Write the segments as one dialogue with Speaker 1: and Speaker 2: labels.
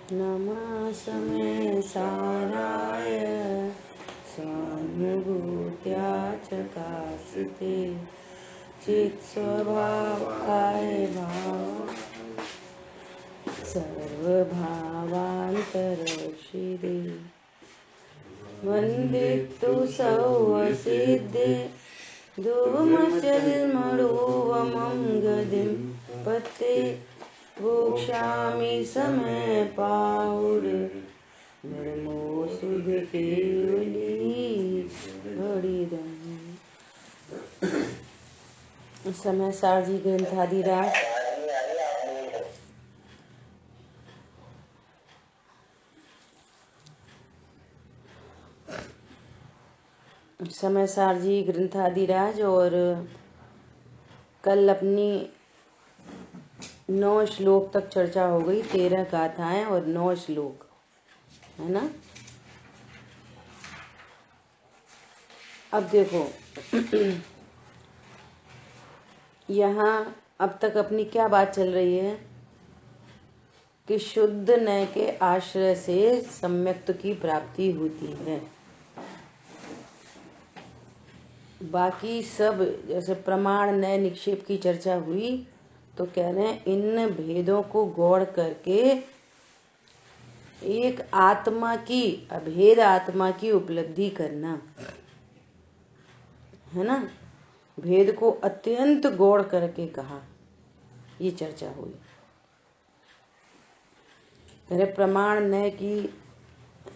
Speaker 1: नमः समय साराय स्वानुभूत्या चकासिते चित्स्वभावाय भाव सर्वभावान्तरशिरे वन्दितु सौवसिद्धे धूमचल्मणोवमं गदिं पते वोक्षामि समय पाहुर नमो सुध केवली बड़ीदम। समय सारजी ग्रंथादिराज समय सारजी ग्रंथादिराज और कल अपनी 9 श्लोक तक चर्चा हो गई। 13 गाथाएं और 9 श्लोक है ना। अब देखो यहाँ अब तक अपनी क्या बात चल रही है कि शुद्ध नय के आश्रय से सम्यक्त की प्राप्ति होती है। बाकी सब जैसे प्रमाण नय निक्षेप की चर्चा हुई तो कह रहे हैं इन भेदों को गौड़ करके एक आत्मा की अभेद आत्मा की उपलब्धि करना है ना। भेद को अत्यंत गौड़ करके कहा, ये चर्चा हुई। अरे प्रमाण नय की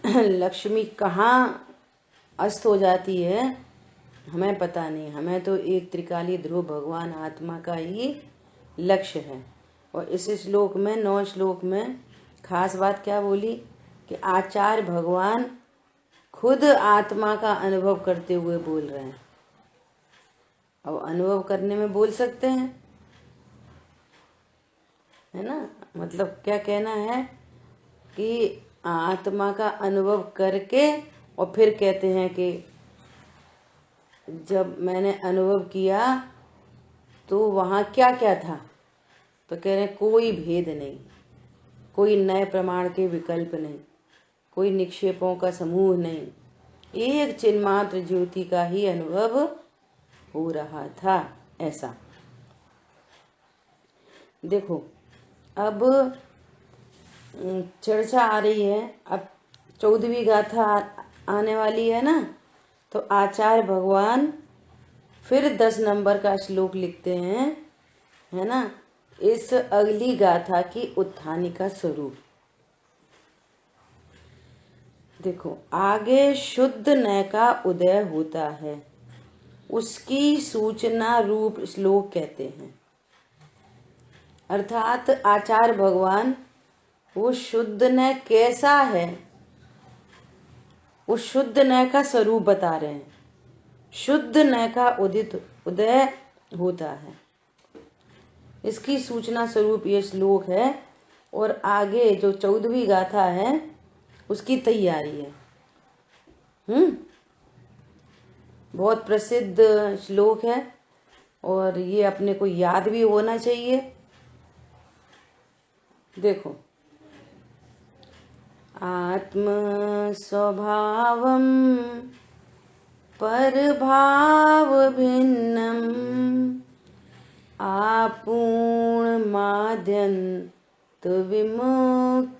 Speaker 1: लक्ष्मी कहाँ अस्त हो जाती है हमें पता नहीं। हमें तो एक त्रिकाली ध्रुव भगवान आत्मा का ही लक्ष्य है। और इस श्लोक में 9 श्लोक में खास बात क्या बोली कि आचार्य भगवान खुद आत्मा का अनुभव करते हुए बोल रहे हैं। और अनुभव करने में बोल सकते हैं है ना। मतलब क्या कहना है कि आत्मा का अनुभव करके और फिर कहते हैं कि जब मैंने अनुभव किया तो वहाँ क्या क्या था, तो कह रहे हैं कोई भेद नहीं, कोई नए प्रमाण के विकल्प नहीं, कोई निक्षेपों का समूह नहीं, एक चिन्मात्र ज्योति का ही अनुभव हो रहा था। ऐसा देखो अब चर्चा आ रही है। अब 14वीं गाथा आने वाली है ना। तो आचार्य भगवान फिर 10 नंबर का श्लोक लिखते हैं है ना। इस अगली गाथा की उत्थानी का स्वरूप देखो। आगे शुद्ध नय का उदय होता है, उसकी सूचना रूप श्लोक कहते हैं। अर्थात आचार्य भगवान वो शुद्ध नय कैसा है, वो शुद्ध नय का स्वरूप बता रहे हैं। शुद्ध नय का उदय होता है, इसकी सूचना स्वरूप ये श्लोक है। और आगे जो 14वीं गाथा है उसकी तैयारी है। बहुत प्रसिद्ध श्लोक है और ये अपने को याद भी होना चाहिए। देखो आत्म स्वभावम परभाव भिन्नम आपूर्ण माद्यंत विमुक्तमेकम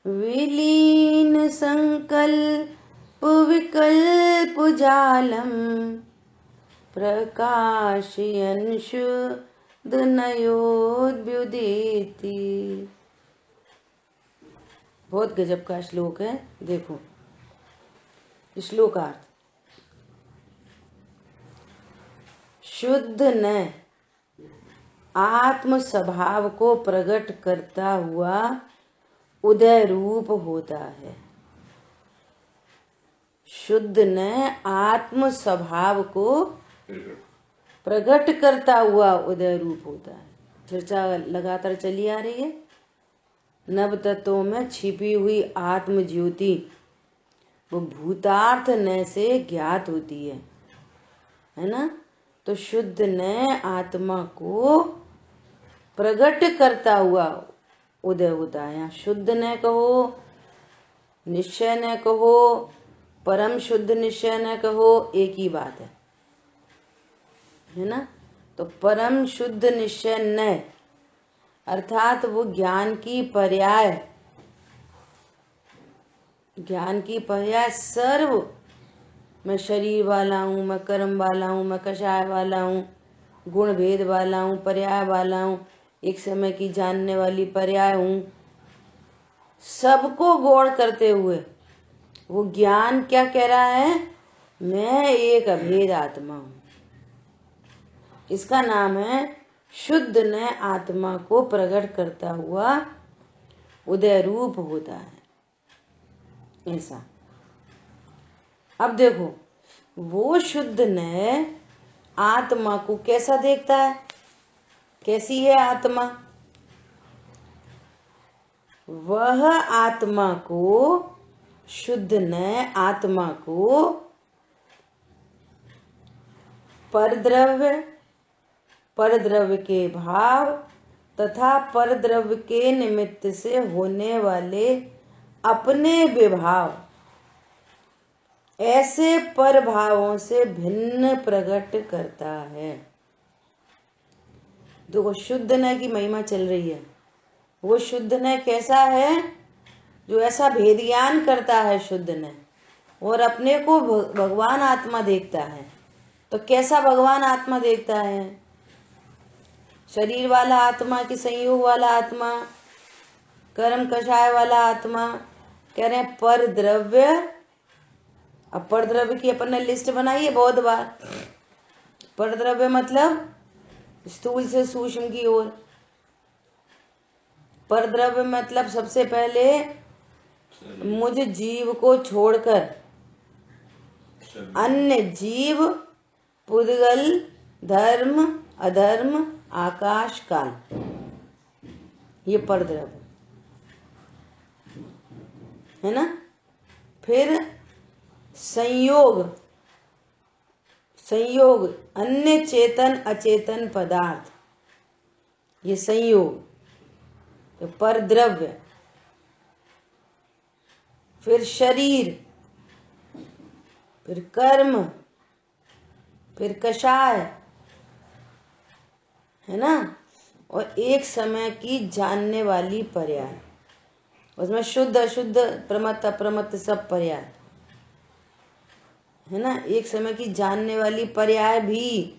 Speaker 1: विलीन संकल्प विकल्प जालम प्रकाशयन् शुद्ध नयोद्युदिति। बहुत गजब का श्लोक है। देखो श्लोकार्थ। शुद्ध नय आत्म स्वभाव को प्रकट करता हुआ उदय रूप होता है। शुद्ध नय आत्म स्वभाव को प्रकट करता हुआ उदय रूप होता है। चर्चा लगातार चली आ रही है। नव तत्वों में छिपी हुई आत्म ज्योति वो भूतार्थ नय से ज्ञात होती है ना। तो शुद्ध नय आत्मा को प्रकट करता हुआ उदय होता है। यहाँ शुद्ध न कहो, निश्चय न कहो, परम शुद्ध निश्चय न कहो, एक ही बात है ना। तो परम शुद्ध निश्चय न अर्थात वो ज्ञान की पर्याय सर्व, मैं शरीर वाला हूँ, मैं कर्म वाला हूँ, मैं कषाय वाला हूँ, गुण भेद वाला हूँ, पर्याय वाला हूँ, एक समय की जानने वाली पर्याय हूँ, सबको गौण करते हुए वो ज्ञान क्या कह रहा है, मैं एक अभेद आत्मा हूँ। इसका नाम है शुद्ध न आत्मा को प्रकट करता हुआ उदय रूप होता है, ऐसा। अब देखो, वो शुद्ध न आत्मा को कैसा देखता है, कैसी है आत्मा, वह आत्मा को, शुद्ध न आत्मा को परद्रव्य के भाव तथा परद्रव्य के निमित्त से होने वाले अपने विभाव, ऐसे परभावों से भिन्न प्रकट करता है। देखो, शुद्ध न की महिमा चल रही है। वो शुद्ध न कैसा है, जो ऐसा भेद ज्ञान करता है शुद्ध न, और अपने को भगवान आत्मा देखता है। तो कैसा भगवान आत्मा देखता है, शरीर वाला आत्मा कि संयोग वाला आत्मा, कर्म कषाय वाला आत्मा, कह रहे हैं पर द्रव्य। अब पर द्रव्य की अपन ने लिस्ट बनाई है बहुत बार। पर द्रव्य मतलब स्थूल से सूक्ष्म की ओर। पर द्रव्य मतलब सबसे पहले मुझ जीव को छोड़कर अन्य जीव, पुद्गल, धर्म, अधर्म, आकाश, काल, ये पर द्रव्य है ना। फिर संयोग अन्य चेतन अचेतन पदार्थ, ये संयोग, तो पर द्रव्य। फिर शरीर, फिर कर्म, फिर कषाय, है ना। और एक समय की जानने वाली पर्याय, उसमें शुद्ध अशुद्ध, प्रमत्त अप्रमत्त सब पर्याय है ना। एक समय की जानने वाली पर्याय भी,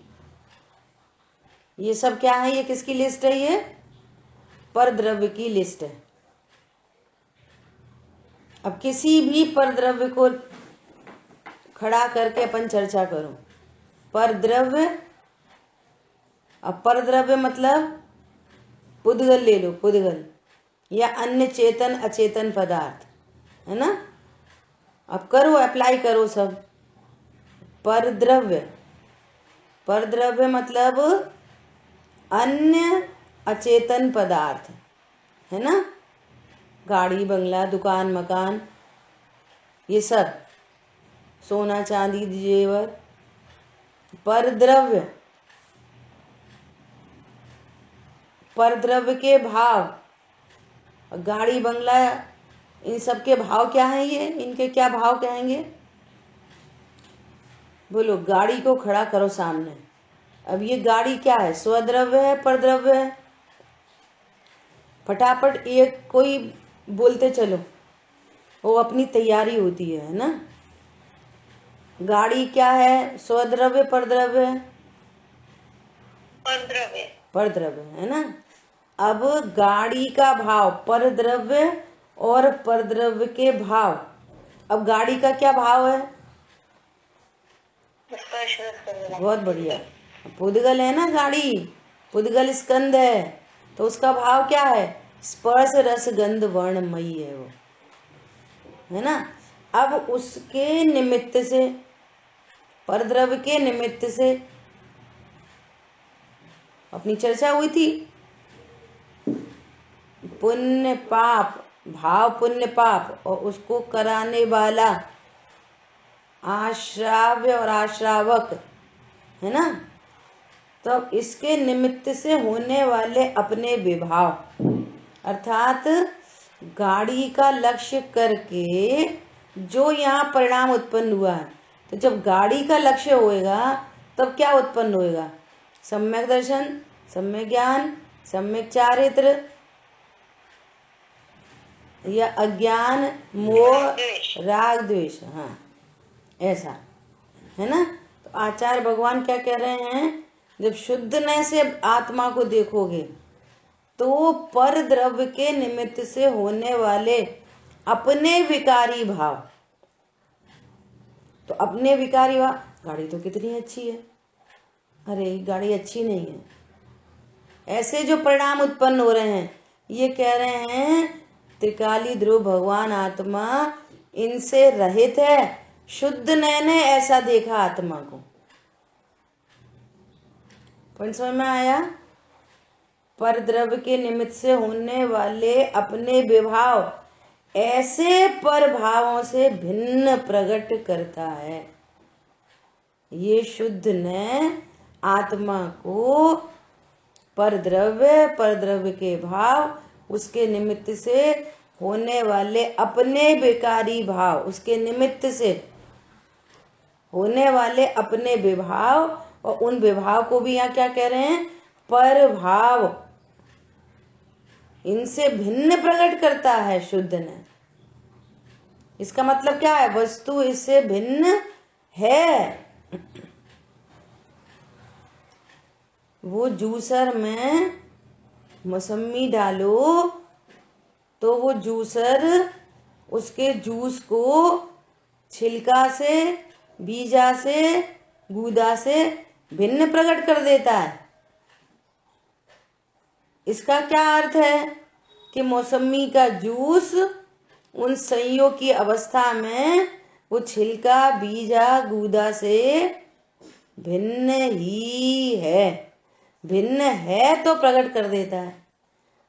Speaker 1: ये सब क्या है, ये किसकी लिस्ट है, ये पर द्रव्य की लिस्ट है। अब किसी भी पर द्रव्य को खड़ा करके अपन चर्चा करो। पर द्रव्य, अब पर द्रव्य मतलब पुद्गल ले लो, पुद्गल या अन्य चेतन अचेतन पदार्थ, है ना। अब करो, अप्लाई करो सब। पर द्रव्य मतलब अन्य अचेतन पदार्थ, है ना। गाड़ी, बंगला, दुकान, मकान, ये सब, सोना चांदी जेवर। पर द्रव्य के भाव, गाड़ी बंगला, इन सब के भाव क्या हैं, ये इनके क्या भाव कहेंगे, बोलो। गाड़ी को खड़ा करो सामने। अब ये गाड़ी क्या है, स्वद्रव्य है, पर द्रव्य है। फटाफट एक कोई बोलते चलो, वो अपनी तैयारी होती है ना। गाड़ी क्या है, स्वद्रव्य, पर द्रव्य है, पर द्रव्य है ना। अब गाड़ी का भाव, पर द्रव्य और पर द्रव्य के भाव। अब गाड़ी का क्या भाव है, बहुत बढ़िया, पुद्गल है ना गाड़ी, पुद्गल स्कंद है, तो उसका भाव क्या है, स्पर्श रस गंध वर्णमयी है वो, है ना। अब उसके निमित्त से, पर द्रव्य के निमित्त से अपनी चर्चा हुई थी, पुण्य पाप, भाव पुण्य पाप, और उसको कराने वाला आश्राव्य और आश्रावक, है ना। तो इसके निमित्त से होने वाले अपने विभाव। अर्थात गाड़ी का लक्ष्य करके जो यहाँ परिणाम उत्पन्न हुआ है, तो जब गाड़ी का लक्ष्य होएगा तब क्या उत्पन्न होएगा? सम्यक दर्शन, सम्यक ज्ञान, सम्यक चारित्र, या अज्ञान, मोह, राग, द्वेष। हाँ, ऐसा है ना। तो आचार्य भगवान क्या कह रहे हैं? जब शुद्ध नय से आत्मा को देखोगे तो पर द्रव्य के निमित्त से होने वाले अपने विकारी भाव, तो अपने विकारी भाव, गाड़ी तो कितनी अच्छी है, अरे गाड़ी अच्छी नहीं है, ऐसे जो परिणाम उत्पन्न हो रहे हैं, ये कह रहे हैं त्रिकाली ध्रुव भगवान आत्मा इनसे रहित है। शुद्ध नय ने ऐसा देखा आत्मा को। पॉइंट समझ में आया? पर द्रव्य के निमित्त से होने वाले अपने विभाव ऐसे पर भावों से भिन्न प्रकट करता है। ये शुद्ध नय आत्मा को पर द्रव्य के भाव, उसके निमित्त से होने वाले अपने विकारी भाव, उसके निमित्त से होने वाले अपने विभाव, और उन विभाव को भी यहाँ क्या कह रहे हैं? पर भाव, इनसे भिन्न प्रकट करता है शुद्ध ने। इसका मतलब क्या है? वस्तु इससे भिन्न है। वो जूसर में मौसमी डालो तो वो जूसर उसके जूस को छिलका से, बीजा से, गूदा से भिन्न प्रकट कर देता है। इसका क्या अर्थ है? कि मौसमी का जूस उन संयोग की अवस्था में वो छिलका, बीजा, गूदा से भिन्न ही है। भिन्न है तो प्रकट कर देता है।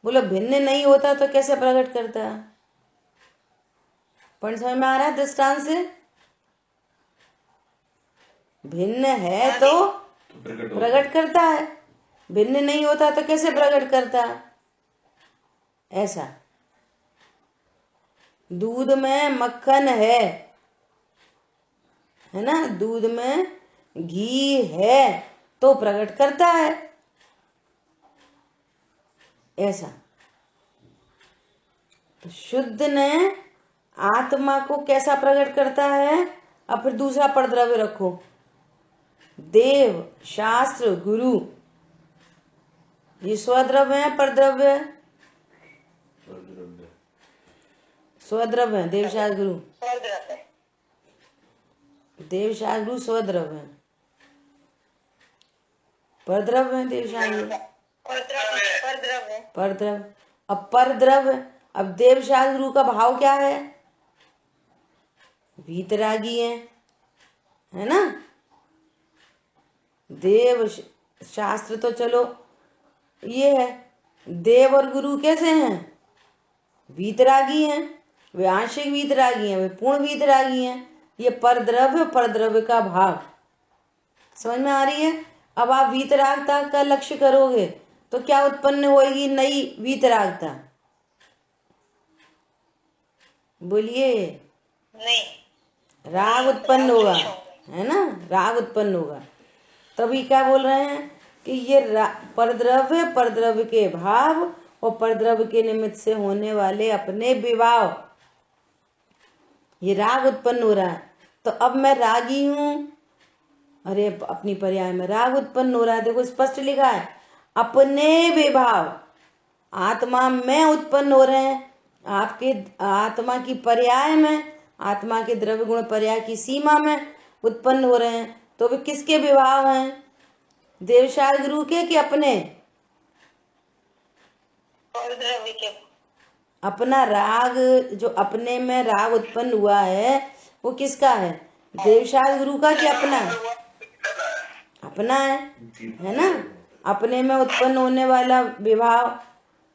Speaker 1: बोलो भिन्न नहीं होता तो कैसे प्रकट करता है? पॉइंट समझ में आ रहा है दृष्टांत से? भिन्न है तो प्रकट करता है, भिन्न नहीं होता तो कैसे प्रकट करता? ऐसा। दूध में मक्खन है ना, दूध में घी है तो प्रकट करता है, ऐसा। तो शुद्ध ने आत्मा को कैसा प्रकट करता है? अब फिर दूसरा परद्रव्य रखो, देव, शास्त्र, गुरु, ये स्वद्रव्य है, परद्रव्य है? स्वद्रव्य है। देव, शास्त्र, गुरु, देव, शास्त्र, गुरु स्वद्रव्य है। परद्रव्य है देव, शास्त्र, गुरु, परद्रव्य। अब परद्रव्य, अब देव, शास्त्र, गुरु का भाव क्या है? वीतरागी है ना। देव शास्त्र तो चलो ये है, देव और गुरु कैसे हैं? वीतरागी हैं, वे आंशिक वीतरागी हैं, वे पूर्ण वीतरागी हैं। ये परद्रव्य का भाव समझ में आ रही है? अब आप वीतरागता का लक्ष्य करोगे तो क्या उत्पन्न होगी? नई वीतरागता। बोलिए। नहीं, राग उत्पन्न होगा, है ना, राग उत्पन्न होगा। तभी क्या बोल रहे हैं कि ये परद्रव्य के भाव और परद्रव्य के निमित्त से होने वाले अपने विभाव, ये राग उत्पन्न हो रहा है। तो अब मैं रागी हूं, अरे अपनी पर्याय में राग उत्पन्न हो रहा है। देखो स्पष्ट लिखा है, अपने विभाव आत्मा में उत्पन्न हो रहे हैं, आपके आत्मा की पर्याय में, आत्मा के द्रव्य गुण पर्याय की सीमा में उत्पन्न हो रहे हैं। तो वे किसके विभाव हैं? देवशाल गुरु के कि अपने? अपना राग, जो अपने में राग उत्पन्न हुआ है वो किसका है? देवशाल गुरु का कि अपना? अपना है ना। अपने में उत्पन्न होने वाला विभाव,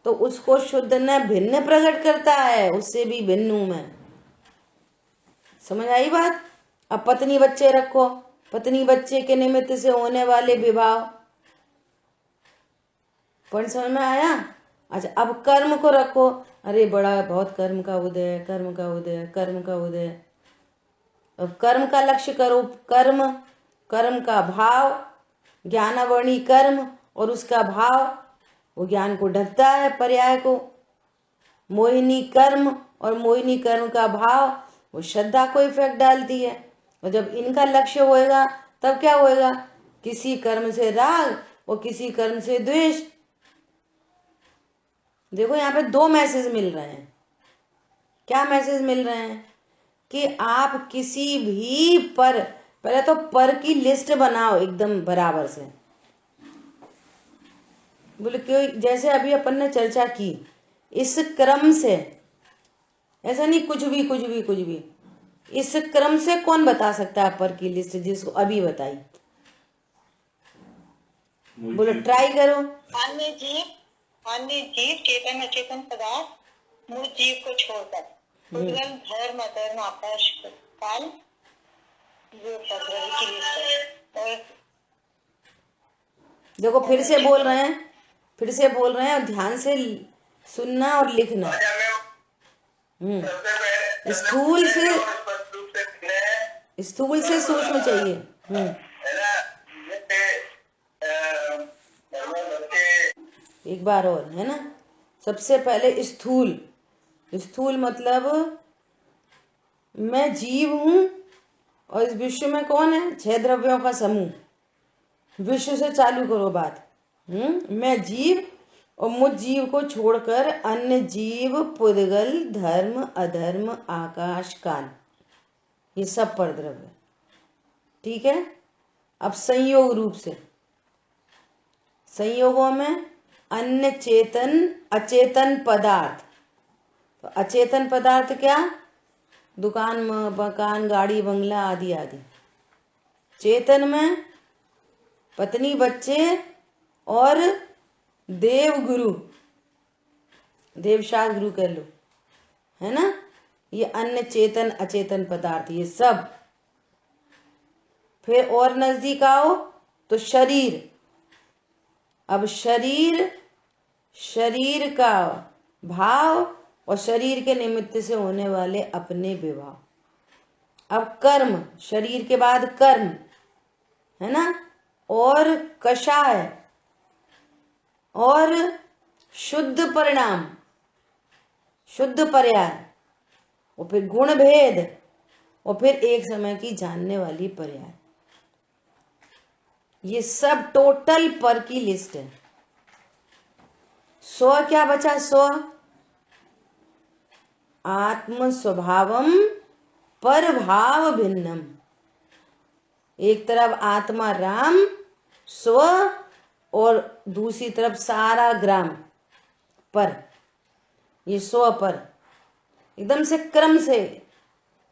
Speaker 1: तो उसको शुद्ध ने भिन्न प्रकट करता है, उससे भी भिन्न हूं मैं। समझ आई बात? अब पत्नी बच्चे रखो, पत्नी बच्चे के निमित्त से होने वाले विभाव, पॉइंट समझ में आया? अच्छा, अब कर्म को रखो, अरे बड़ा बहुत कर्म का उदय, कर्म का उदय, कर्म का उदय। अब कर्म का लक्ष्य करो, कर्म, कर्म का भाव, ज्ञानावरणी कर्म और उसका भाव, वो ज्ञान को ढकता है, पर्याय को। मोहिनी कर्म और मोहिनी कर्म का भाव, वो श्रद्धा को इफेक्ट डालती है। और जब इनका लक्ष्य होएगा तब क्या होएगा? किसी कर्म से राग और किसी कर्म से द्वेष। देखो यहाँ पे दो मैसेज मिल रहे हैं। क्या मैसेज मिल रहे हैं? कि आप किसी भी पर, पहले तो पर की लिस्ट बनाओ एकदम बराबर से। बोले क्यों? जैसे अभी अपन ने चर्चा की, इस क्रम से, ऐसा नहीं कुछ भी कुछ भी कुछ भी, इस क्रम से कौन बता सकता है पर की लिस्ट जिसको अभी बताई? बोलो ट्राई करो।
Speaker 2: अन्य जीव चेतन अचेतन पदार्थ मूल जीव को छोड़कर उद्गम धर्म अधर्म आकाश काल जो प्रकृति की लिस्ट है। और
Speaker 1: देखो फिर से बोल रहे हैं, फिर से बोल रहे हैं, और ध्यान से सुनना और लिखना। स्थूल से सूक्ष्म चाहिए। एक बार और, है ना? सबसे पहले स्थूल। स्थूल मतलब मैं जीव हूं और इस विश्व में कौन है? 6 द्रव्यों का समूह। विश्व से चालू करो बात। मैं जीव और मुझ जीव को छोड़कर अन्य जीव, पुद्गल, धर्म अधर्म, आकाश काल, ये सब परद्रव्य। ठीक है? अब संयोग रूप से, संयोगों में अन्य चेतन अचेतन पदार्थ। तो अचेतन पदार्थ क्या? दुकान, मकान, गाड़ी, बंगला आदि आदि। चेतन में पत्नी, बच्चे और देव गुरु, देवशास्त्र गुरु कर लो, है ना? ये अन्य चेतन अचेतन पदार्थ, ये सब। फिर और नजदीक आओ तो शरीर। अब शरीर, शरीर का भाव और शरीर के निमित्त से होने वाले अपने विभाव। अब कर्म, शरीर के बाद कर्म, है ना? और कषाय और शुद्ध परिणाम, शुद्ध पर्याय, और फिर गुण भेद, और फिर एक समय की जानने वाली पर्याय। ये सब टोटल पर की लिस्ट है। 100 क्या बचा? 100 आत्म स्वभावम पर भाव भिन्नम। एक तरफ आत्मा राम स्व और दूसरी तरफ सारा ग्राम पर। ये 100 पर एकदम से क्रम से,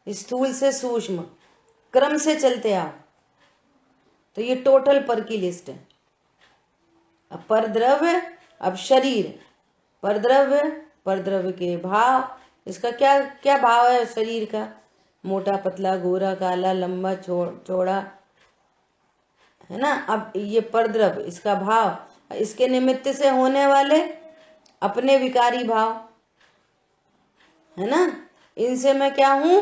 Speaker 1: स्थूल से सूक्ष्म क्रम से चलते आओ तो ये टोटल पर की लिस्ट है। अब परद्रव्य, अब शरीर, परद्रव्य, परद्रव्य के भाव, इसका क्या क्या भाव है शरीर का? मोटा, पतला, गोरा, काला, लंबा, चौड़ा, है ना? अब ये परद्रव्य, इसका भाव, इसके निमित्त से होने वाले अपने विकारी भाव, है ना? इनसे मैं क्या हूं?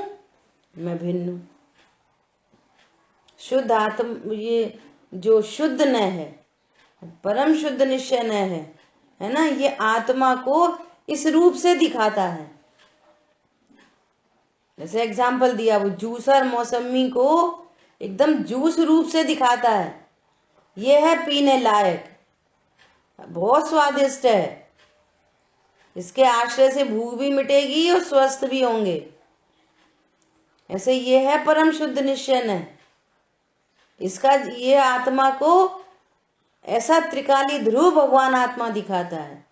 Speaker 1: मैं भिन्न हूं। शुद्ध आत्म, ये जो शुद्ध न है, परम शुद्ध निश्चय न है ना? ये आत्मा को इस रूप से दिखाता है। जैसे एग्जाम्पल दिया, वो जूसर मौसमी को एकदम जूस रूप से दिखाता है। ये है पीने लायक, बहुत स्वादिष्ट है, इसके आश्रय से भूख भी मिटेगी और स्वस्थ भी होंगे। ऐसे ये है परम शुद्ध निश्चय न, इसका, ये आत्मा को ऐसा त्रिकाली ध्रुव भगवान आत्मा दिखाता है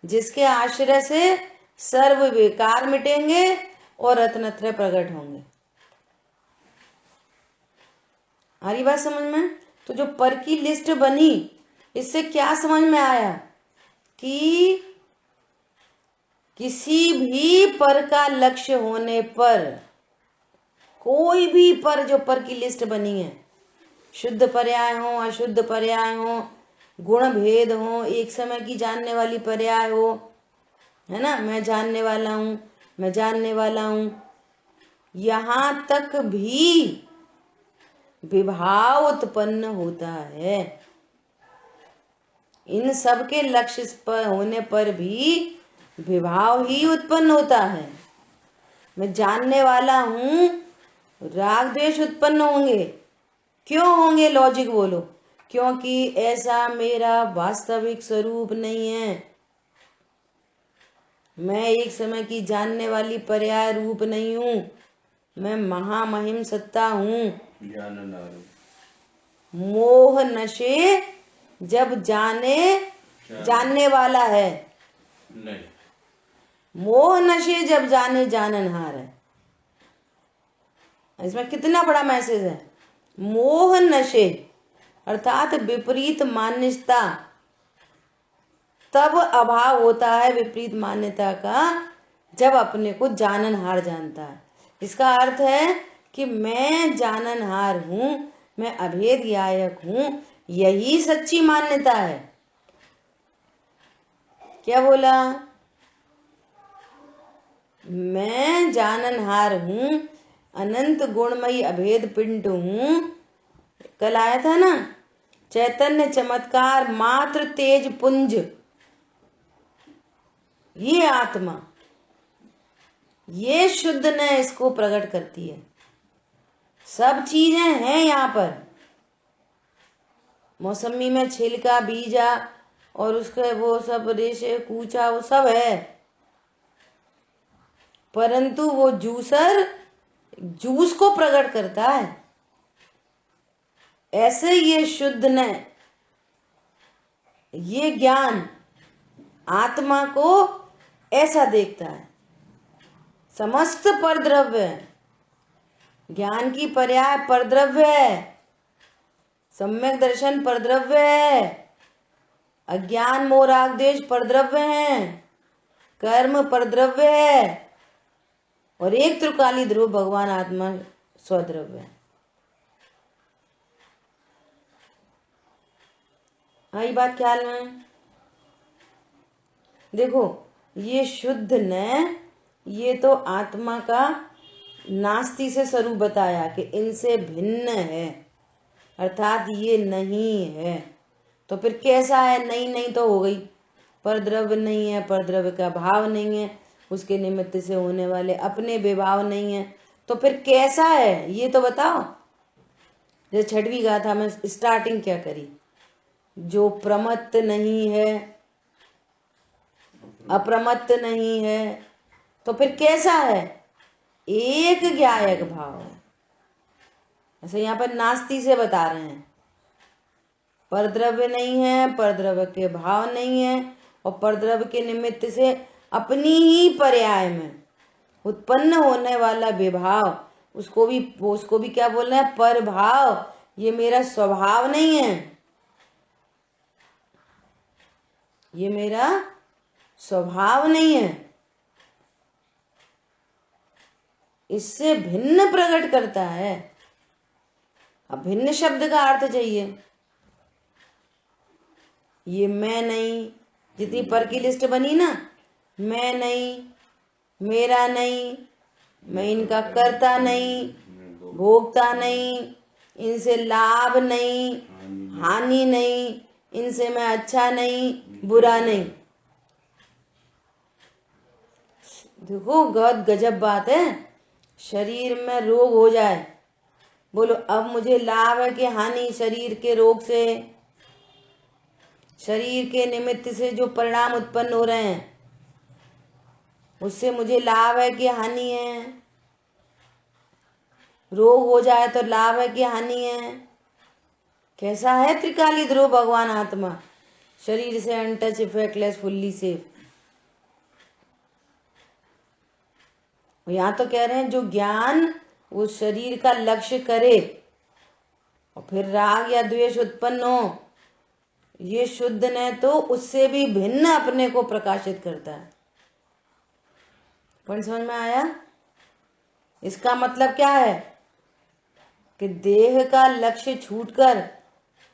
Speaker 1: जिसके आश्रय से सर्व विकार मिटेंगे और रत्नत्रय प्रकट होंगे। आ रही बात समझ में? तो जो पर की लिस्ट बनी, इससे क्या समझ में आया? कि किसी भी पर का लक्ष्य होने पर, कोई भी पर, जो पर की लिस्ट बनी है, शुद्ध पर्याय हो, अशुद्ध पर्याय हो, गुण भेद हो, एक समय की जानने वाली पर्याय हो, है ना, मैं जानने वाला हूँ, मैं जानने वाला हूँ, यहाँ तक भी विभाव उत्पन्न होता है। इन सब के लक्ष्य पर होने पर भी विभाव ही उत्पन्न होता है। मैं जानने वाला हूँ, राग द्वेष उत्पन्न होंगे। क्यों होंगे? लॉजिक बोलो। क्योंकि ऐसा मेरा वास्तविक स्वरूप नहीं है। मैं एक समय की जानने वाली पर्याय रूप नहीं हूँ। मैं महामहिम सत्ता हूँ। मोह नशे जब जानने वाला है नहीं, मोह नशे जब जाने जाननहार है। इसमें कितना बड़ा मैसेज है। मोह नशे अर्थात विपरीत मान्यता, तब अभाव होता है विपरीत मान्यता का जब अपने को जाननहार जानता है। इसका अर्थ है कि मैं जाननहार हूँ, मैं अभेद गायक हूँ, यही सच्ची मान्यता है। क्या बोला? मैं जाननहार हूँ, अनंत गुणमयी अभेद पिंड हूँ। कल आया था ना, चैतन्य चमत्कार मात्र तेज पुंज, ये आत्मा, ये शुद्ध ने इसको प्रकट करती है। सब चीजें हैं यहाँ पर। मौसमी में छिलका, बीजा और उसके वो सब रेशे, कूचा, वो सब है, परंतु वो जूसर जूस को प्रकट करता है। ऐसे ये शुद्ध ने ये ज्ञान आत्मा को ऐसा देखता है। समस्त परद्रव्य, ज्ञान की पर्याय परद्रव्य है, सम्यक दर्शन परद्रव्य है, अज्ञान मोह राग द्वेष परद्रव्य है, कर्म परद्रव्य है, और एक त्रिकाली ध्रुव भगवान आत्मा स्वद्रव्य है। आई बात ख्याल में? देखो, ये शुद्ध ने ये तो आत्मा का नास्ति से स्वरूप बताया कि इनसे भिन्न है, अर्थात ये नहीं है। तो फिर कैसा है? नहीं तो हो गई, परद्रव्य नहीं है, परद्रव्य का भाव नहीं है, उसके निमित्त से होने वाले अपने विभाव नहीं है। तो फिर कैसा है ये तो बताओ। जैसे छठवीं गाथा में स्टार्टिंग क्या करी? जो प्रमत्त नहीं है, अप्रमत्त नहीं है, तो फिर कैसा है? एक ज्ञायक भाव है। ऐसे यहाँ पर नास्ति से बता रहे हैं, परद्रव्य नहीं है, परद्रव्य के भाव नहीं है, और परद्रव्य के निमित्त से अपनी ही पर्याय में उत्पन्न होने वाला विभाव, उसको भी क्या बोल रहे हैं? पर भाव। ये मेरा स्वभाव नहीं है, ये मेरा स्वभाव नहीं है, इससे भिन्न प्रकट करता है। अब भिन्न शब्द का अर्थ चाहिए। ये मैं नहीं, जितनी पर की लिस्ट बनी ना, मैं नहीं, मेरा नहीं, मैं इनका करता नहीं, भोगता नहीं, इनसे लाभ नहीं, हानि नहीं, इनसे मैं अच्छा नहीं, बुरा नहीं। देखो बहुत गजब बात है। शरीर में रोग हो जाए, बोलो अब मुझे लाभ है कि हानि? शरीर के रोग से, शरीर के निमित्त से जो परिणाम उत्पन्न हो रहे हैं, उससे मुझे लाभ है कि हानि है? रोग हो जाए तो लाभ है कि हानि है? कैसा है त्रिकाली ध्रुव भगवान आत्मा? शरीर से अनटच, इफेक्टलेस, फुल्ली सेफ। यहाँ तो कह रहे हैं जो ज्ञान वो शरीर का लक्ष्य करे और फिर राग या द्वेष उत्पन्न हो, ये शुद्ध ने तो उससे भी भिन्न अपने को प्रकाशित करता है। पॉइंट समझ में आया? इसका मतलब क्या है कि देह का लक्ष्य छूटकर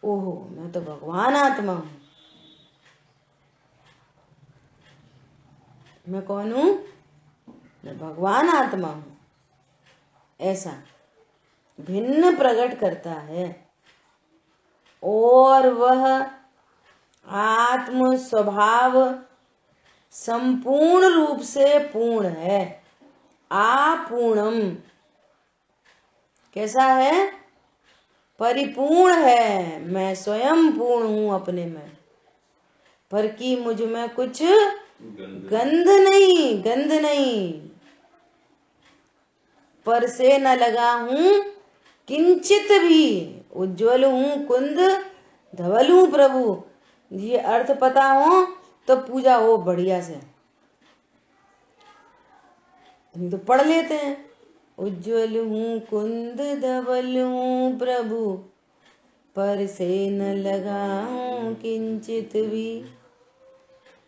Speaker 1: ओहो मैं तो भगवान आत्मा हूं, मैं कौन हूँ? मैं भगवान आत्मा हूँ। ऐसा भिन्न प्रकट करता है। और वह आत्म स्वभाव संपूर्ण रूप से पूर्ण है। आपूर्णम कैसा है? परिपूर्ण है। मैं स्वयं पूर्ण हूं अपने में, पर कि मुझ में कुछ गंध नहीं, पर से न लगा हूं किंचित भी। उज्ज्वल हूं कुंद धवल हूं प्रभु। ये अर्थ पता हो तो पूजा हो बढ़िया से, नहीं तो पढ़ लेते हैं। उज्ज्वल हूं कुंद धवल हूं प्रभु, पर से न लगा हूं किंचित भी।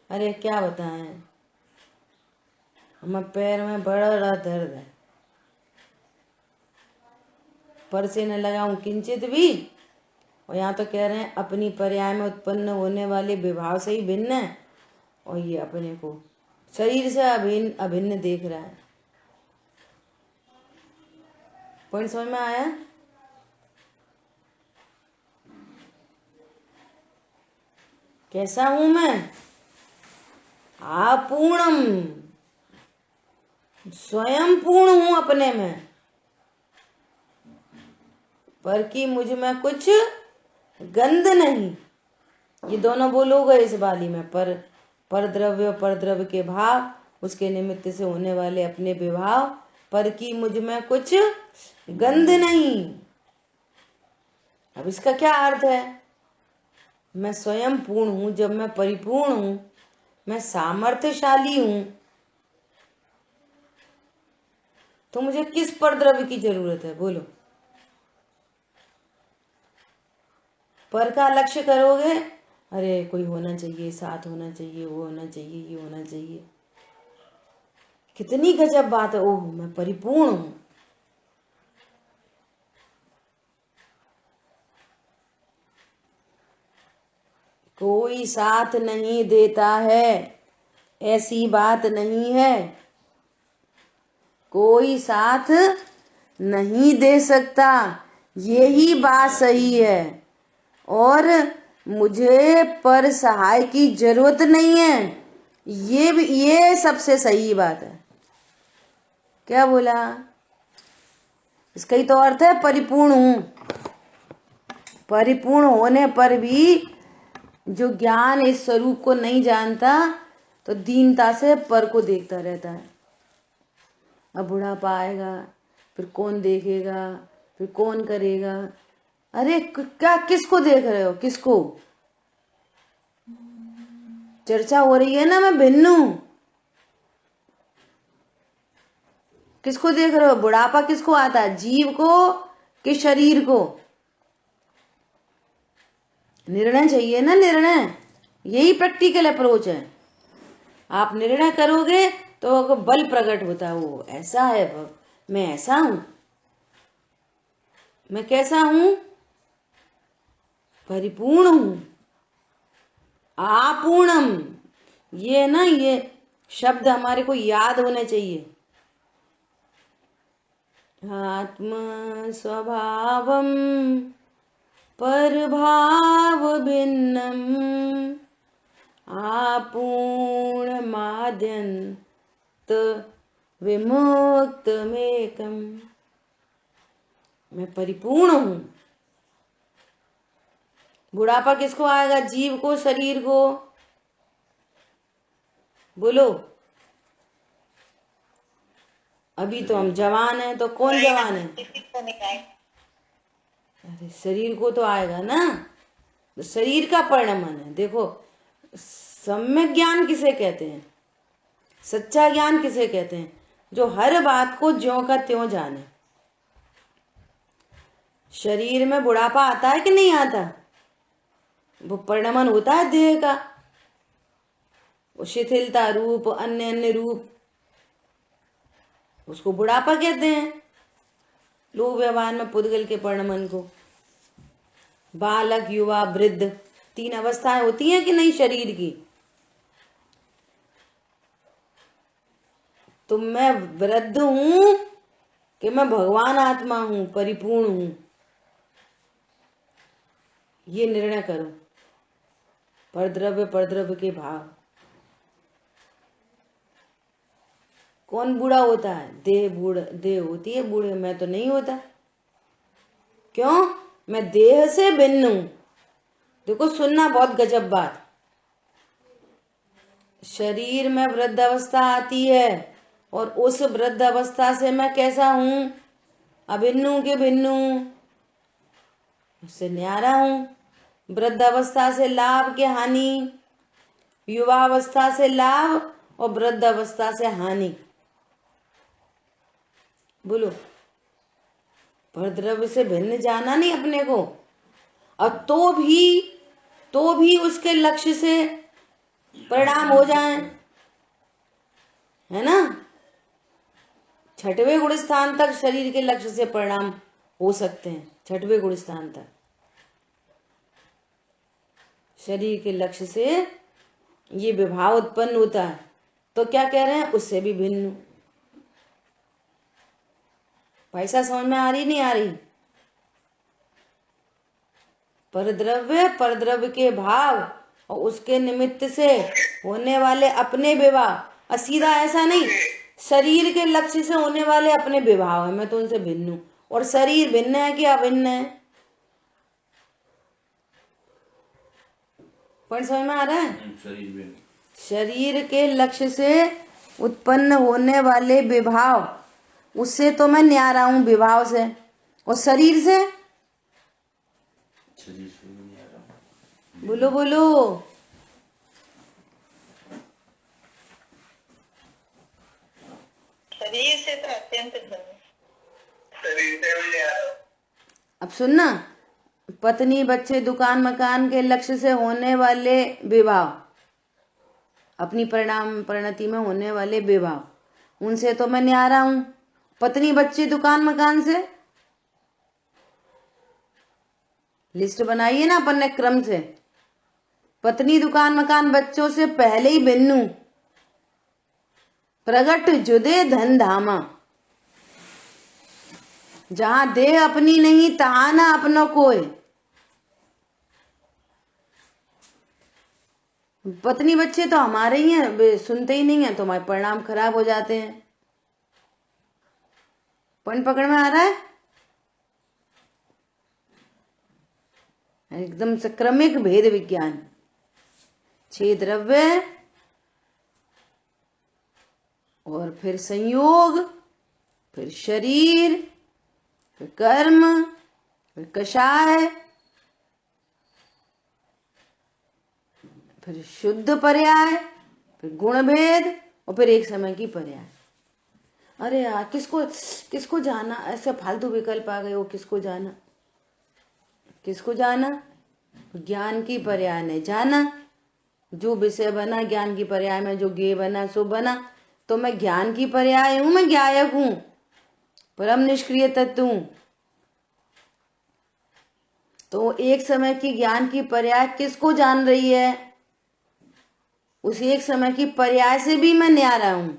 Speaker 1: अरे क्या बताएं, हमारे पैर में बड़ा दर्द है, पर से न लगा हूं किंचित भी। और यहाँ तो कह रहे हैं अपनी पर्याय में उत्पन्न होने वाले विभाव से ही भिन्न है, और ये अपने को शरीर से अभिन्न देख रहा है। पॉइंट समझ में आया? कैसा हूं मैं? अपूर्णम, स्वयं पूर्ण हूं अपने में, पर कि मुझ में कुछ गंध नहीं। ये दोनों बोलोगे इस वाली में, पर द्रव्य के भाव, उसके निमित्त से होने वाले अपने विभाव, पर कि मुझ में कुछ गंध नहीं। अब इसका क्या अर्थ है? मैं स्वयं पूर्ण हूं, जब मैं परिपूर्ण हूं, मैं सामर्थ्यशाली हूं, तो मुझे किस परद्रव्य की जरूरत है? बोलो। पर का लक्ष्य करोगे, अरे कोई होना चाहिए, साथ होना चाहिए, वो होना चाहिए, ये होना चाहिए। कितनी गजब बात है। ओह मैं परिपूर्ण हूं। कोई साथ नहीं देता है, ऐसी बात नहीं है। कोई साथ नहीं दे सकता, यही बात सही है। और मुझे पर सहाय की जरूरत नहीं है, ये सबसे सही बात है। क्या बोला? इसका ही तो अर्थ है परिपूर्ण हूं। परिपूर्ण होने पर भी जो ज्ञान इस स्वरूप को नहीं जानता, तो दीनता से पर को देखता रहता है। अब बुढ़ापा आएगा, फिर कौन देखेगा, फिर कौन करेगा। अरे क्या किसको देख रहे हो? किसको? चर्चा हो रही है ना, मैं भिन्न हूं। किसको देख रहे हो? बुढ़ापा किसको आता है? जीव को कि शरीर को? निर्णय चाहिए ना, निर्णय। यही प्रैक्टिकल अप्रोच है। आप निर्णय करोगे तो बल प्रकट होता है। वो ऐसा है, मैं ऐसा हूं। मैं कैसा हूं? परिपूर्ण हूं। आपूर्णम, ये ना, ये शब्द हमारे को याद होने चाहिए। आत्म स्वभावम परभाव भिन्नम आपूर्णमाद्यन्त विमुक्तमेकम। मैं परिपूर्ण हूं। बुढ़ापा किसको आएगा? जीव को, शरीर को? बोलो। अभी तो हम जवान हैं, तो कौन जवान है? अरे शरीर को तो आएगा ना, तो शरीर का परिणमन है। देखो, सम्यक ज्ञान किसे कहते हैं? सच्चा ज्ञान किसे कहते हैं? जो हर बात को ज्यों का त्यों जाने। शरीर में बुढ़ापा आता है कि नहीं आता? वो परिणमन होता है देह का, वो शिथिलता रूप, अन्य अन्य रूप, उसको बुढ़ापा कहते हैं। लोक व्यवहार में पुद्गल के परिणमन को बालक, युवा, वृद्ध, 3 अवस्थाएं होती हैं कि नहीं शरीर की? तो मैं वृद्ध हूं कि मैं भगवान आत्मा हूं, परिपूर्ण हूं? ये निर्णय करो। परद्रव्य के भाव। कौन बूढ़ा होता है? देह होती है बूढ़े, मैं तो नहीं होता। क्यों? मैं देह से भिन्न हूं। देखो, सुनना बहुत गजब बात। शरीर में वृद्ध अवस्था आती है और उस वृद्ध अवस्था से मैं कैसा हूं? अभिन्न हूं कि भिन्न हूं? उससे न्यारा हूं। वृद्ध अवस्था से लाभ के हानि, युवावस्था से लाभ और वृद्ध अवस्था से हानि। बोलो, परद्रव्य से भिन्न जाना नहीं अपने को। और तो भी उसके लक्ष्य से परिणाम हो जाए, है ना? छठवें गुण स्थान तक शरीर के लक्ष्य से परिणाम हो सकते हैं। छठवें गुण स्थान तक शरीर के लक्ष्य से ये विभाव उत्पन्न होता है। तो क्या कह रहे हैं? उससे भी भिन्न। पैसा समझ में आ रही नहीं आ रही? परद्रव्य के भाव और उसके निमित्त से होने वाले अपने विवाह। और सीधा ऐसा नहीं, शरीर के लक्ष्य से होने वाले अपने विवाह है, मैं तो उनसे भिन्न हूं। और शरीर भिन्न है कि अभिन्न है? पॉइंट समझ में आ रहा है? शरीर के लक्ष्य से उत्पन्न होने वाले विभाव, उससे तो मैं न्यारा हूं विभाव से। और शरीर से बोलो बोलो,
Speaker 2: शरीर से तो अत्यंत भिन्न।
Speaker 1: अब सुनना, पत्नी बच्चे दुकान मकान के लक्ष्य से होने वाले विवाह, अपनी परिणति में होने वाले विवाह, उनसे तो मैं न्यारा हूं। पत्नी बच्चे दुकान मकान से लिस्ट बनाइए ना अपन ने क्रम से। पत्नी दुकान मकान बच्चों से पहले ही भिन्न हूं। प्रगट जुदे धन धामा, जहां देह अपनी नहीं तहां ना अपनों कोय। पत्नी बच्चे तो हमारे ही हैं, वे सुनते ही नहीं है तो हमारे परिणाम खराब हो जाते हैं। पॉइंट पकड़ में आ रहा है? एकदम से क्रमिक भेद विज्ञान। 6 द्रव्य और फिर संयोग, फिर शरीर, फिर कर्म, फिर कषाय, फिर शुद्ध पर्याय, फिर गुण भेद और फिर एक समय की पर्याय। अरे यार, किसको जाना? ऐसे फालतू विकल्प आ गए, वो किसको जाना? किसको जाना? ज्ञान की पर्याय ने जाना। जो विषय बना ज्ञान की पर्याय में, जो ज्ञेय बना सो बना। तो मैं ज्ञान की पर्याय हूं, मैं ज्ञायक हूं, परम निष्क्रिय तत्व हूं। तो एक समय की ज्ञान की पर्याय किसको जान रही है? उस एक समय की पर्याय से भी मैं न्यारा हूं।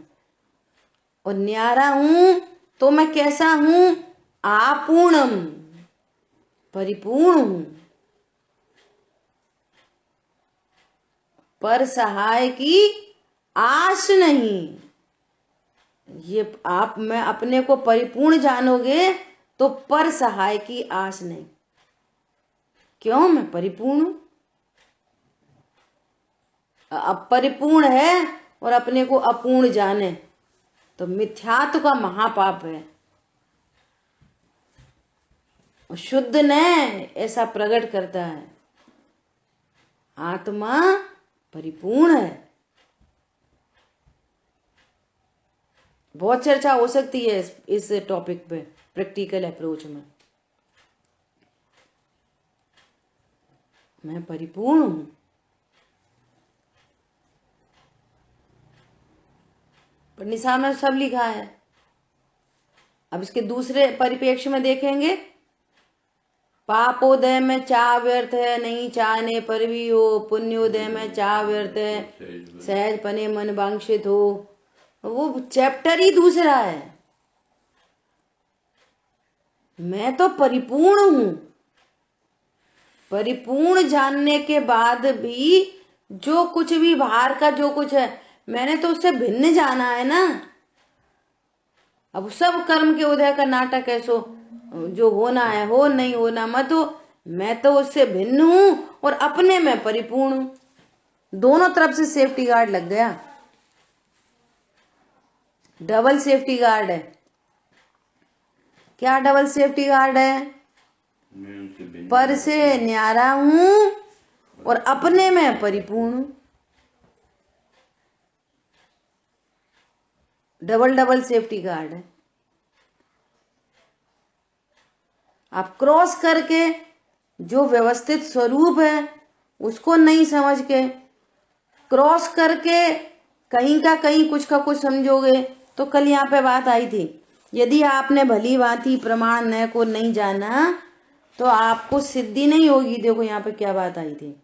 Speaker 1: और न्यारा हूं तो मैं कैसा हूं? आपूर्णम, परिपूर्ण हूं। पर सहाय की आश नहीं। ये मैं अपने को परिपूर्ण जानोगे तो पर सहाय की आश नहीं। क्यों? मैं परिपूर्ण हूं। अब परिपूर्ण है और अपने को अपूर्ण जाने तो मिथ्यात्व का महापाप है। और शुद्ध ने ऐसा प्रकट करता है, आत्मा परिपूर्ण है। बहुत चर्चा हो सकती है इस टॉपिक पे प्रैक्टिकल अप्रोच में। मैं परिपूर्ण हूं। पर निशा में सब लिखा है। अब इसके दूसरे परिप्रेक्ष्य में देखेंगे। पापोदय में चाह व्यर्थ है, नहीं चाहने पर भी हो। पुण्योदय में चाह व्यर्थ है, सहज पने मन वांछित हो। वो चैप्टर ही दूसरा है। मैं तो परिपूर्ण हूं। परिपूर्ण जानने के बाद भी जो कुछ भी बाहर का जो कुछ है, मैंने तो उससे भिन्न जाना है ना। अब सब कर्म के उदय का नाटक है, सो जो होना है हो, नहीं होना मत हो। मैं तो उससे भिन्न हूं और अपने में परिपूर्ण हूं। दोनों तरफ से सेफ्टी गार्ड लग गया, डबल सेफ्टी गार्ड है। क्या डबल सेफ्टी गार्ड है? पर से न्यारा हूं और अपने में परिपूर्ण हूं। डबल डबल सेफ्टी गार्ड है। आप क्रॉस करके जो व्यवस्थित स्वरूप है उसको नहीं समझ के क्रॉस करके कहीं का कहीं कुछ का कुछ समझोगे तो कल यहाँ पे बात आई थी, यदि आपने भली भांति प्रमाण न को नहीं जाना तो आपको सिद्धि नहीं होगी। देखो यहाँ पे क्या बात आई थी,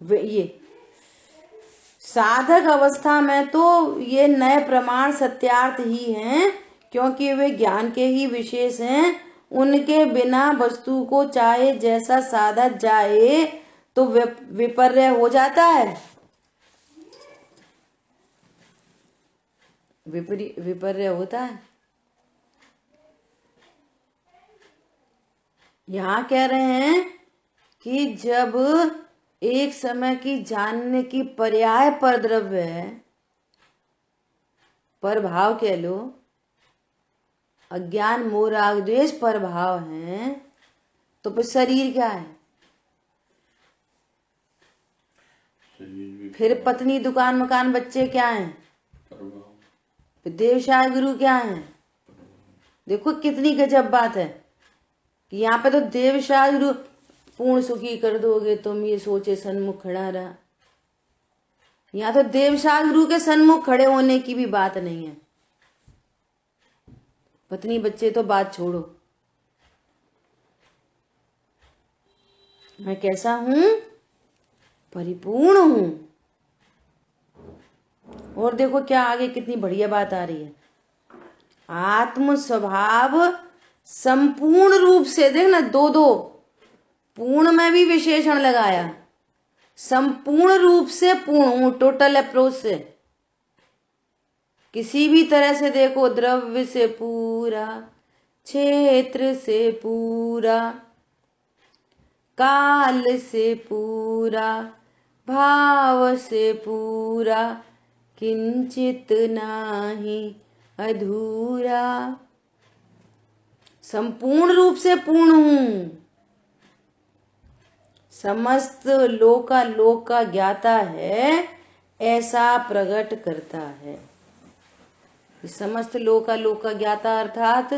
Speaker 1: ये साधक अवस्था में तो ये नए प्रमाण सत्यार्थ ही हैं, क्योंकि वे ज्ञान के ही विशेष हैं। उनके बिना वस्तु को चाहे जैसा साधा जाए तो विपर्य हो जाता है। विपर्य होता है। यहाँ कह रहे हैं कि जब एक समय की जानने की पर्याय पर द्रव्य है, पर भाव कह लो, अज्ञान मोह राग द्वेष पर भाव है, तो फिर शरीर क्या है? फिर पत्नी दुकान मकान बच्चे क्या हैं? फिर देवशाह गुरु क्या हैं? देखो कितनी गजब बात है कि यहाँ पे तो देवशाह गुरु पूर्ण सुखी कर दोगे तुम, ये सोचे सन्मुख खड़ा रहा। यहाँ तो देवशाह गुरु के सन्मुख खड़े होने की भी बात नहीं है। पत्नी बच्चे तो बात छोड़ो, मैं कैसा हूं? परिपूर्ण हूं। और देखो क्या आगे कितनी बढ़िया बात आ रही है। आत्म स्वभाव संपूर्ण रूप से, देखना दो दो पूर्ण में भी विशेषण लगाया, संपूर्ण रूप से पूर्ण हूं, टोटल अप्रोच से। किसी भी तरह से देखो, द्रव्य से पूरा, क्षेत्र से पूरा, काल से पूरा, भाव से पूरा, किंचित नाही अधूरा। संपूर्ण रूप से पूर्ण हूं। समस्त लोक का ज्ञाता है, ऐसा प्रकट करता है। समस्त लोक का ज्ञाता अर्थात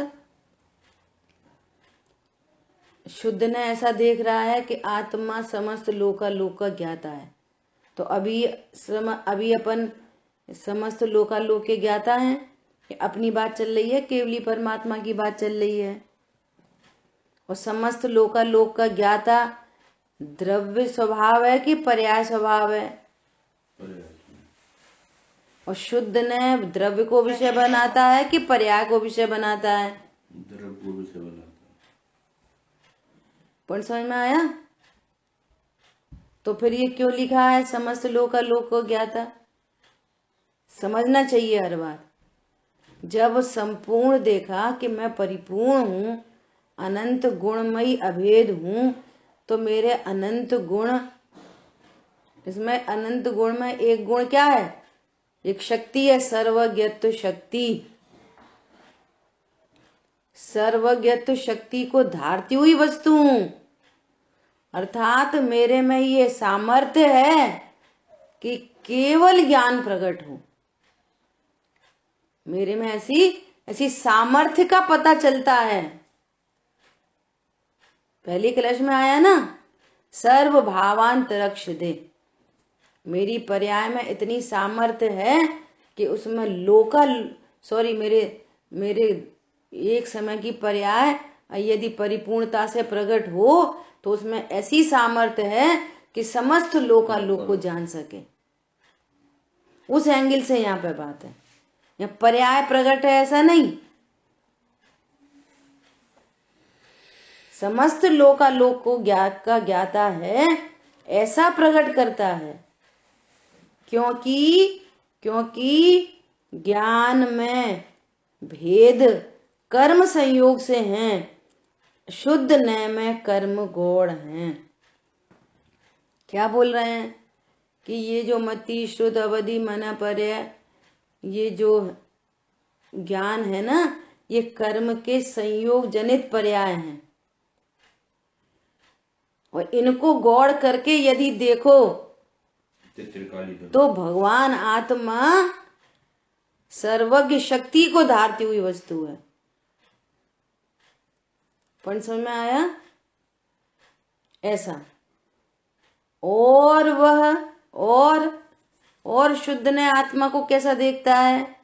Speaker 1: शुद्ध ने ऐसा देख रहा है कि आत्मा समस्त लोक का ज्ञाता है। तो अभी अपन समस्त लोक के ज्ञाता हैं। अपनी बात चल रही है, केवली परमात्मा की बात चल रही है। और समस्त लोक का ज्ञाता द्रव्य स्वभाव है कि पर्याय स्वभाव है? और शुद्ध ने द्रव्य को विषय बनाता है कि पर्याय को विषय बनाता है? द्रव्य को विषय बनाता है। पर समझ में आया? तो फिर ये क्यों लिखा है समस्त लोक को ज्ञाता? समझना चाहिए हर बात। जब संपूर्ण देखा कि मैं परिपूर्ण हूं, अनंत गुणमयी अभेद हूं, तो मेरे अनंत गुण, इसमें अनंत गुण में एक गुण क्या है? एक शक्ति है, सर्वज्ञत्व शक्ति। सर्वज्ञत्व शक्ति को धारती हुई वस्तु हूं, अर्थात मेरे में ये सामर्थ्य है कि केवल ज्ञान प्रकट हो। मेरे में ऐसी सामर्थ्य का पता चलता है। पहली कलश में आया ना, सर्व भावांतरक्ष दे। मेरी पर्याय में इतनी सामर्थ्य है कि उसमें मेरे एक समय की पर्याय यदि परिपूर्णता से प्रकट हो तो उसमें ऐसी सामर्थ्य है कि समस्त लोक को जान सके। उस एंगल से यहाँ पे बात है। यहाँ पर्याय प्रकट है ऐसा नहीं, समस्त लोकालोक को ज्ञात का ज्ञाता है ऐसा प्रकट करता है। क्योंकि ज्ञान में भेद कर्म संयोग से हैं, शुद्ध नय में कर्म गौड़ हैं। क्या बोल रहे हैं कि ये जो मति श्रुत अवधि मना पर्याय, ये जो ज्ञान है ना, ये कर्म के संयोग जनित पर्याय हैं, और इनको गौड़ करके यदि देखो तो भगवान आत्मा सर्वज्ञ शक्ति को धारती हुई वस्तु है। पण समझ में आया? ऐसा। और वह और शुद्ध ने आत्मा को कैसा देखता है?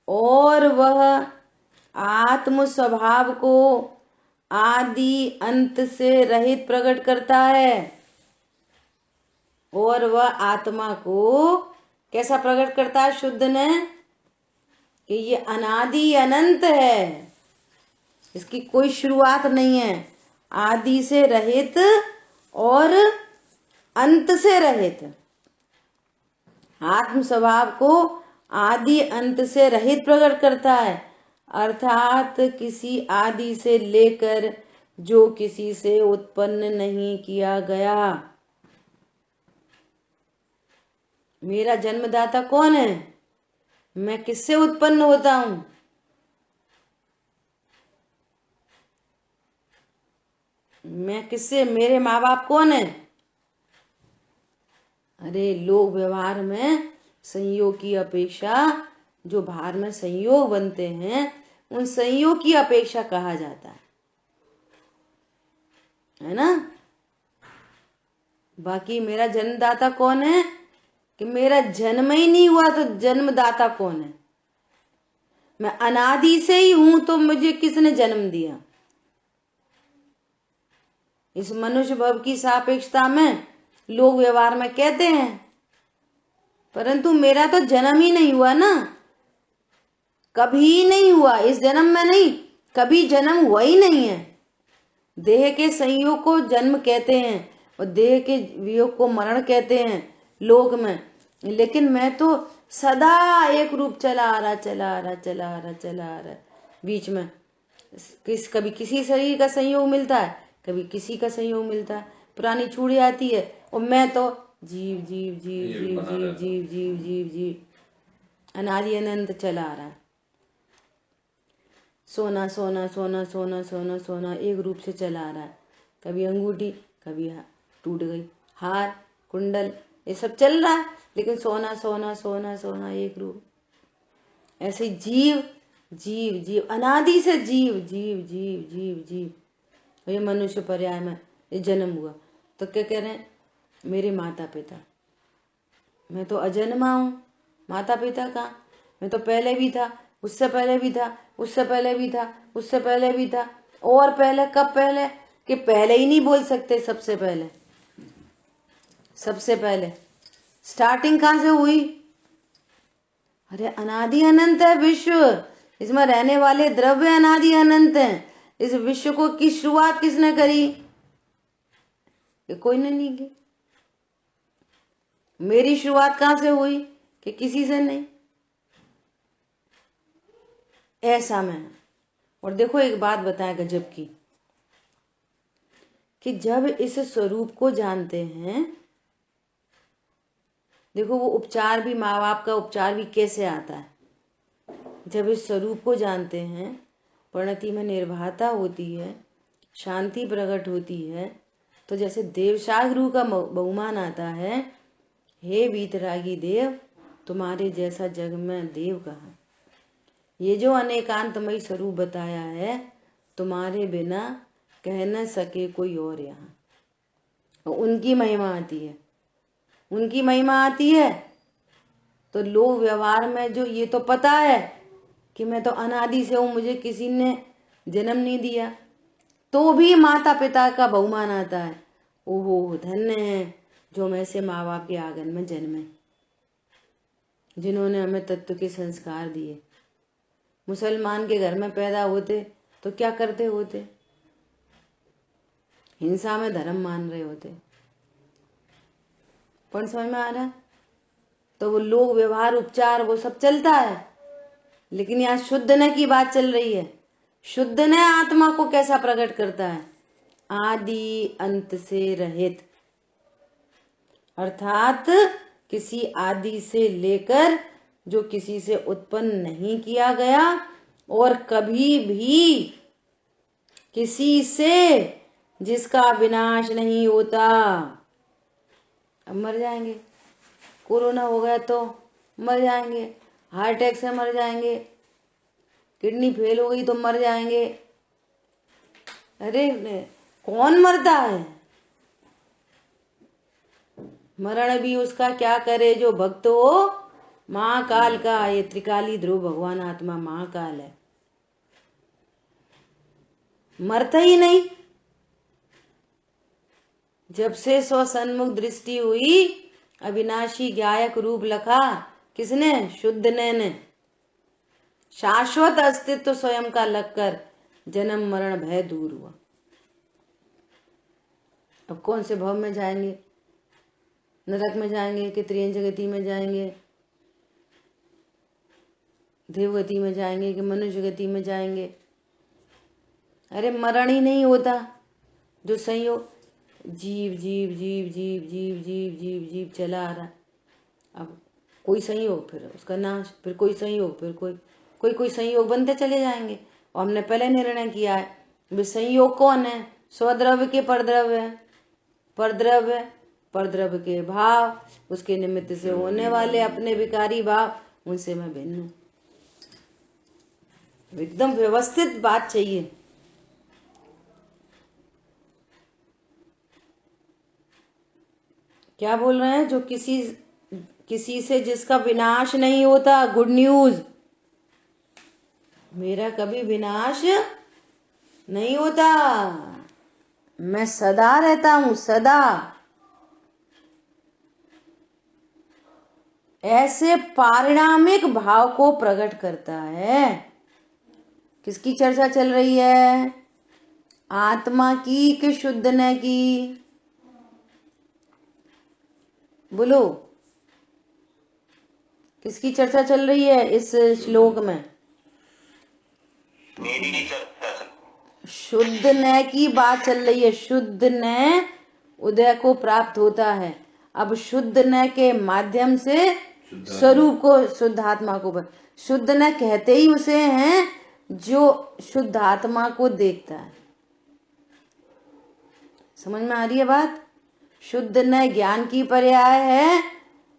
Speaker 1: और वह आत्म स्वभाव को आदि अंत से रहित प्रकट करता है। और वह आत्मा को कैसा प्रकट करता है शुद्ध ने? कि ये अनादि अनंत है, इसकी कोई शुरुआत नहीं है, आदि से रहित और अंत से रहित। आत्म स्वभाव को आदि अंत से रहित प्रकट करता है, अर्थात किसी आदि से लेकर जो किसी से उत्पन्न नहीं किया गया। मेरा जन्मदाता कौन है? मैं किससे उत्पन्न होता हूं? मैं किससे? मेरे माँ बाप कौन है? अरे लोग व्यवहार में संयोग की अपेक्षा, जो भार में संयोग बनते हैं उन संयोग की अपेक्षा कहा जाता है ना। बाकी मेरा जन्मदाता कौन है? कि मेरा जन्म ही नहीं हुआ तो जन्मदाता कौन है? मैं अनादि से ही हूं तो मुझे किसने जन्म दिया? इस मनुष्य भव की सापेक्षता में लोग व्यवहार में कहते हैं, परंतु मेरा तो जन्म ही नहीं हुआ ना, कभी नहीं हुआ, इस जन्म में नहीं, कभी जन्म हुआ ही नहीं है। देह के संयोग को जन्म कहते हैं और देह के वियोग को मरण कहते हैं लोक में, लेकिन मैं तो सदा एक रूप चला आ रहा, बीच में कभी किसी शरीर का संयोग मिलता है, कभी किसी का संयोग मिलता है, पुरानी छूट आती है और मैं तो जीव जीव जीव जीव जीव जीव जीव जीव जीव अनादि अनंत चला आ रहा है। सोना सोना सोना सोना सोना सोना एक रूप से चला आ रहा है, कभी अंगूठी, कभी टूट गई, हार कुंडल, ये सब चल रहा है, लेकिन सोना सोना सोना सोना एक रूप। ऐसे जीव जीव जीव अनादि से जीव जीव जीव जीव जीव। ये मनुष्य पर्याय में ये जन्म हुआ तो क्या कह रहे हैं? मेरे माता पिता, मैं तो अजन्मा हूं, माता पिता कहाँ? मैं तो पहले भी था, उससे पहले भी था, उससे पहले भी था, उससे पहले भी था, और पहले कब पहले? कि पहले ही नहीं बोल सकते। सबसे पहले, सबसे पहले स्टार्टिंग कहाँ से हुई? अरे अनादि अनंत है विश्व, इसमें रहने वाले द्रव्य अनादि अनंत हैं। इस विश्व को की शुरुआत किसने करी? कि कोई ने नहीं की। मेरी शुरुआत कहाँ से हुई? कि किसी से नहीं। ऐसा मैं। और देखो एक बात बताए गजब की, कि जब इस स्वरूप को जानते हैं, देखो वो उपचार भी, माँ बाप का उपचार भी कैसे आता है। जब इस स्वरूप को जानते हैं, परिणति में निर्भरता होती है, शांति प्रकट होती है, तो जैसे देवशागरु का बहुमान आता है, हे वीतरागी देव, तुम्हारे जैसा जग में देव कहा। ये जो अनेकांतमयी स्वरूप बताया है, तुम्हारे बिना कह न सके कोई और यहाँ। और उनकी महिमा आती है, उनकी महिमा आती है। तो लोग व्यवहार में जो ये तो पता है कि मैं तो अनादि से हूं, मुझे किसी ने जन्म नहीं दिया, तो भी माता पिता का बहुमान आता है। ओहो धन्य है जो मैं से माँ बाप के आंगन में जन्मे। जिन्होंने हमें तत्व के संस्कार दिए। मुसलमान के घर में पैदा होते तो क्या करते होते? हिंसा में धर्म मान रहे होते। पर समझ में आ रहा है? तो वो लोग व्यवहार उपचार वो सब चलता है, लेकिन यहाँ शुद्ध न की बात चल रही है। शुद्ध न आत्मा को कैसा प्रकट करता है? आदि अंत से रहित, अर्थात किसी आदि से लेकर जो किसी से उत्पन्न नहीं किया गया और कभी भी किसी से जिसका विनाश नहीं होता। अब मर जाएंगे, कोरोना हो गया तो मर जाएंगे, हार्ट अटैक से मर जाएंगे, किडनी फेल हो गई तो मर जाएंगे। अरे कौन मरता है? मरण भी उसका क्या करे जो भक्त हो। महाकाल का ये त्रिकाली ध्रुव भगवान आत्मा महाकाल है, मरता ही नहीं। जब से सो सन्मुख दृष्टि हुई अविनाशी गायक रूप लखा किसने? शुद्ध ने। शाश्वत अस्तित्व स्वयं का लगकर जन्म मरण भय दूर हुआ। अब कौन से भव में जाएंगे? नरक में जाएंगे कि त्रियंच गति में जाएंगे, देवगति में जाएंगे कि मनुष्य गति में जाएंगे? अरे मरण ही नहीं होता। जो संयोग जीव जीव जीव जीव जीव जीव जीव जीव चला आ रहा। अब कोई संयोग फिर उसका नाश, फिर कोई संयोग, फिर कोई संयोग बनते चले जाएंगे। और हमने पहले निर्णय किया है वे संयोग कौन है? स्वद्रव्य के परद्रव्य है, परद्रव्य परद्रव्य के भाव, उसके निमित्त से होने वाले अपने विकारी भाव, उनसे मैं भिन्न हूं। एकदम व्यवस्थित बात चाहिए। क्या बोल रहे हैं? जो किसी से जिसका विनाश नहीं होता। गुड न्यूज, मेरा कभी विनाश नहीं होता, मैं सदा रहता हूं, सदा। ऐसे पारिणामिक भाव को प्रकट करता है। किसकी चर्चा चल रही है? आत्मा की कि शुद्ध न की? बोलो, किसकी चर्चा चल रही है इस श्लोक में? शुद्ध न की बात चल रही है। शुद्ध न उदय को प्राप्त होता है। अब शुद्ध न के माध्यम से स्वरूप को, शुद्ध आत्मा को, शुद्ध न कहते ही उसे हैं जो शुद्ध आत्मा को देखता है। समझ में आ रही है बात? शुद्ध न ज्ञान की पर्याय है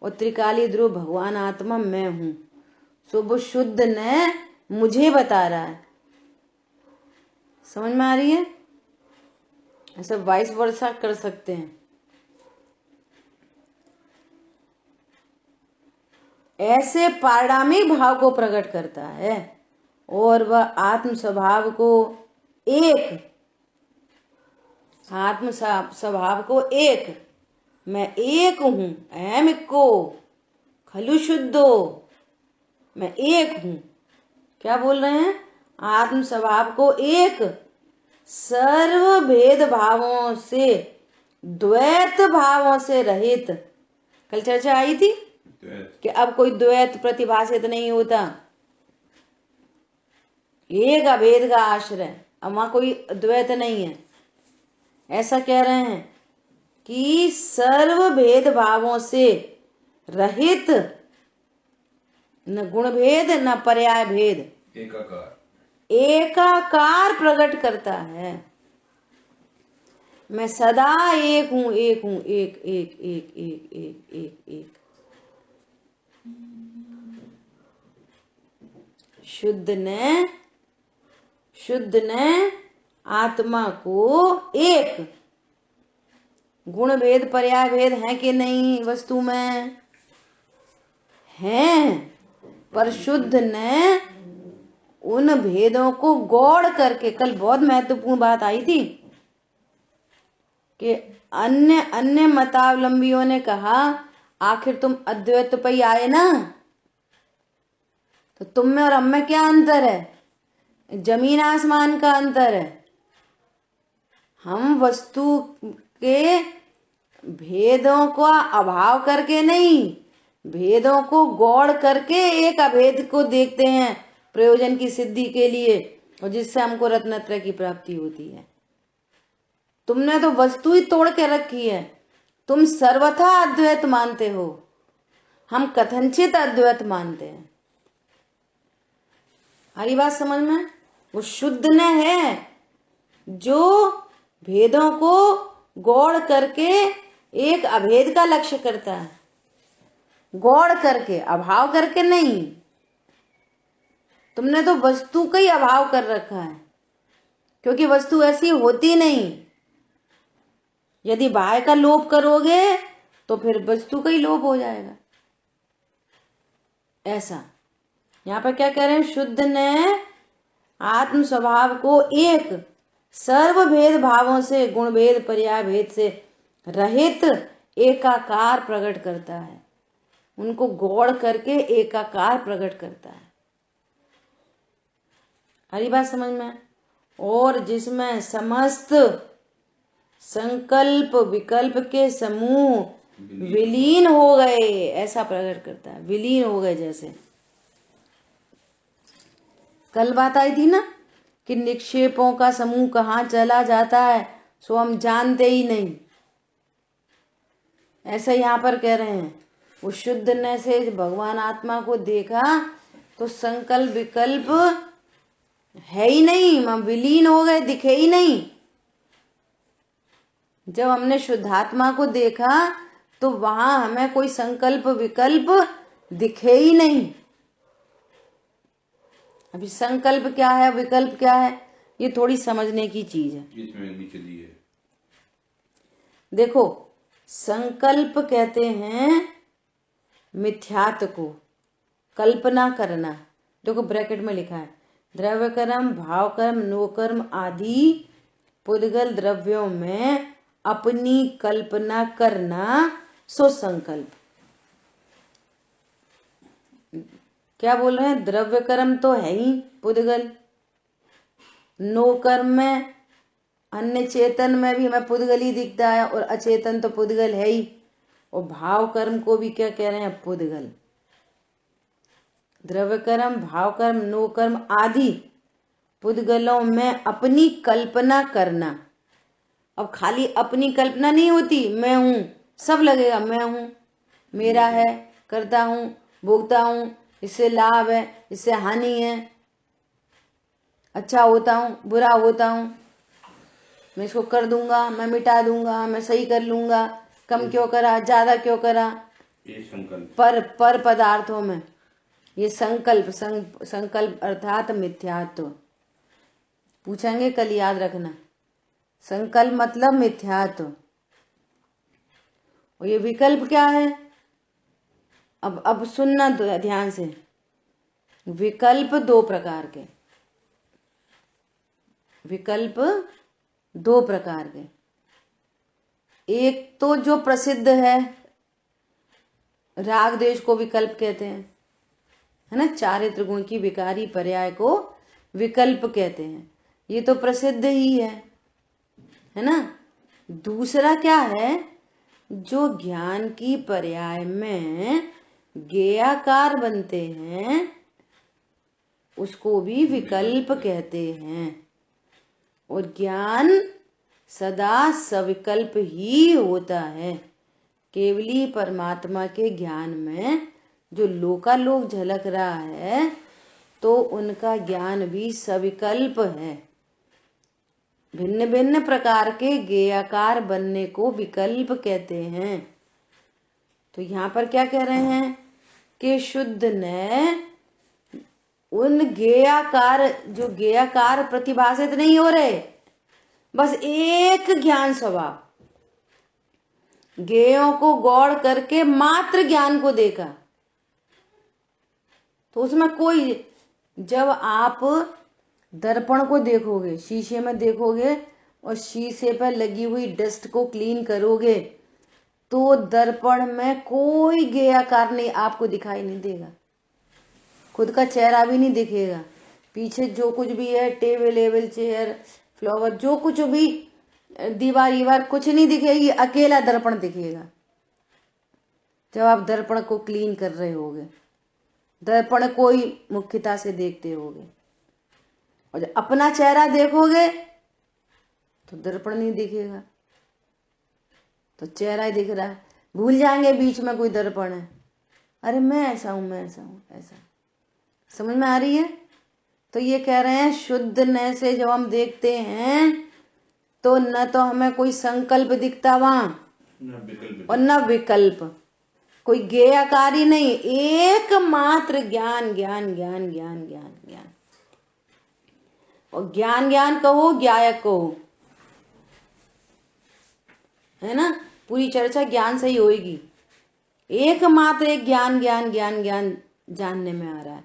Speaker 1: और त्रिकाली ध्रुव भगवान आत्मा मैं हूं। सो वो शुद्ध न मुझे बता रहा है। समझ में आ रही है? ऐसा वाइस वर्सा कर सकते हैं। ऐसे पारिणामिक भाव को प्रकट करता है और वह आत्म स्वभाव को एक, आत्म स्वभाव को एक, मैं एक हूं, अहम इक्को खलु शुद्धो, मैं एक हूं। क्या बोल रहे हैं? आत्म स्वभाव को एक, सर्व भेद भावों से, द्वैत भावों से रहित। कल चर्चा आई थी कि अब कोई द्वैत प्रतिभाषित नहीं होता, एक अभेद का आश्रय। अब वहां कोई द्वैत नहीं है। ऐसा कह रहे हैं कि सर्व भेद भावों से रहित, न गुण भेद न पर्याय भेद, एकाकार प्रकट करता है। मैं सदा एक हूं, एक हूं, एक एक एक एक एक एक एक। शुद्ध ने आत्मा को एक, गुण भेद पर्याय भेद है कि नहीं वस्तु में? है, पर शुद्ध ने उन भेदों को गौड़ करके, कल बहुत महत्वपूर्ण बात आई थी कि अन्य मतावलंबियों ने कहा आखिर तुम अद्वैत पे ही आए ना, तो तुम में और हम में क्या अंतर है? जमीन आसमान का अंतर है। हम वस्तु के भेदों का अभाव करके नहीं, भेदों को गौड़ करके एक अभेद को देखते हैं प्रयोजन की सिद्धि के लिए, और जिससे हमको रत्नत्रय की प्राप्ति होती है। तुमने तो वस्तु ही तोड़ के रखी है। तुम सर्वथा अद्वैत मानते हो, हम कथनचित अद्वैत मानते हैं। हरी बात समझ में? वो शुद्ध न है जो भेदों को गौड़ करके एक अभेद का लक्ष्य करता है, गौड़ करके, अभाव करके नहीं। तुमने तो वस्तु का ही अभाव कर रखा है, क्योंकि वस्तु ऐसी होती नहीं। यदि बाह्य का लोप करोगे तो फिर वस्तु का ही लोप हो जाएगा। ऐसा यहाँ पर क्या कह रहे हैं? शुद्ध ने आत्म स्वभाव को एक सर्वभेद भावों से, गुण भेद पर्याय भेद से रहित एकाकार प्रकट करता है। उनको गौड़ करके एकाकार प्रकट करता है। हरी बात समझ में? और जिसमें समस्त संकल्प विकल्प के समूह विलीन हो गए, ऐसा प्रकट करता है। विलीन हो गए, जैसे कल बात आई थी ना कि निक्षेपों का समूह कहाँ चला जाता है सो हम जानते ही नहीं। ऐसा यहाँ पर कह रहे हैं, वो शुद्ध ने से भगवान आत्मा को देखा तो संकल्प विकल्प है ही नहीं, हम विलीन हो गए, दिखे ही नहीं। जब हमने शुद्धात्मा को देखा तो वहां हमें कोई संकल्प विकल्प दिखे ही नहीं। अभी संकल्प क्या है, विकल्प क्या है, ये थोड़ी समझने की चीज है। देखो, संकल्प कहते हैं मिथ्यात्व को, कल्पना करना। देखो ब्रैकेट में लिखा है, द्रव्य कर्म, भाव कर्म, नो कर्म आदि पुद्गल द्रव्यों में अपनी कल्पना करना सो संकल्प। क्या बोल रहे हैं? द्रव्य कर्म तो है ही पुद्गल, नो कर्म में अन्य चेतन में भी हमें पुद्गल ही दिखता है, और अचेतन तो पुद्गल है ही। और भाव कर्म को भी क्या कह रहे हैं? पुद्गल। द्रव्य कर्म, भाव कर्म, नो कर्म आदि पुद्गलों में अपनी कल्पना करना। अब खाली अपनी कल्पना नहीं होती, मैं हूं, सब लगेगा मैं हूं, मेरा है, करता हूं, भोगता हूं, इससे लाभ है, इससे हानि है, अच्छा होता हूं, बुरा होता हूं, मैं इसको कर दूंगा, मैं मिटा दूंगा, मैं सही कर लूंगा, कम क्यों करा, ज्यादा क्यों करा।
Speaker 3: ये संकल्प
Speaker 1: पर पदार्थों में ये संकल्प, संकल्प अर्थात मिथ्यात्व। पूछेंगे कल, याद रखना। संकल्प मतलब मिथ्यात्व। और ये विकल्प क्या है? अब सुनना ध्यान से। विकल्प दो प्रकार के, विकल्प दो प्रकार के। एक तो जो प्रसिद्ध है, राग द्वेष को विकल्प कहते हैं, है ना। चारित्र गुण की विकारी पर्याय को विकल्प कहते हैं, ये तो प्रसिद्ध ही है ना। दूसरा क्या है? जो ज्ञान की पर्याय में ज्ञेयाकार बनते हैं उसको भी विकल्प कहते हैं। और ज्ञान सदा सविकल्प ही होता है। केवली परमात्मा के ज्ञान में जो लोकालोक झलक रहा है तो उनका ज्ञान भी सविकल्प है। भिन्न भिन्न प्रकार के ज्ञेयाकार बनने को विकल्प कहते हैं। तो यहाँ पर क्या कह रहे हैं कि शुद्ध ने उन ज्ञेयाकार, जो ज्ञेयाकार प्रतिभाषित नहीं हो रहे, बस एक ज्ञान स्वभाव, ज्ञेयों को गौड़ करके मात्र ज्ञान को देखा। तो उसमें कोई, जब आप दर्पण को देखोगे, शीशे में देखोगे और शीशे पर लगी हुई डस्ट को क्लीन करोगे तो दर्पण में कोई ज्ञेयाकार नहीं आपको दिखाई नहीं देगा, खुद का चेहरा भी नहीं दिखेगा, पीछे जो कुछ भी है, टेबल चेयर फ्लावर जो कुछ भी, दीवार कुछ नहीं दिखेगी, अकेला दर्पण दिखेगा। जब आप दर्पण को क्लीन कर रहे होगे, दर्पण को ही मुख्यता से देखते होगे, और जब अपना चेहरा देखोगे तो दर्पण नहीं दिखेगा, तो चेहरा ही दिख रहा है। भूल जाएंगे बीच में कोई दर्पण है, अरे मैं ऐसा हूं, मैं ऐसा हूं, ऐसा। समझ में आ रही है? तो ये कह रहे हैं शुद्धने से जब हम देखते हैं तो न तो हमें कोई संकल्प दिखता वहां और न विकल्प, कोई ज्ञेयकारी नहीं, एकमात्र ज्ञान ज्ञान ज्ञान ज्ञान ज्ञान ज्ञान। और ज्ञान ज्ञान कहो, ज्ञायक कहो, है ना, पूरी चर्चा ज्ञान से ही होगी। एकमात्र एक ज्ञान ज्ञान ज्ञान ज्ञान जानने में आ रहा है,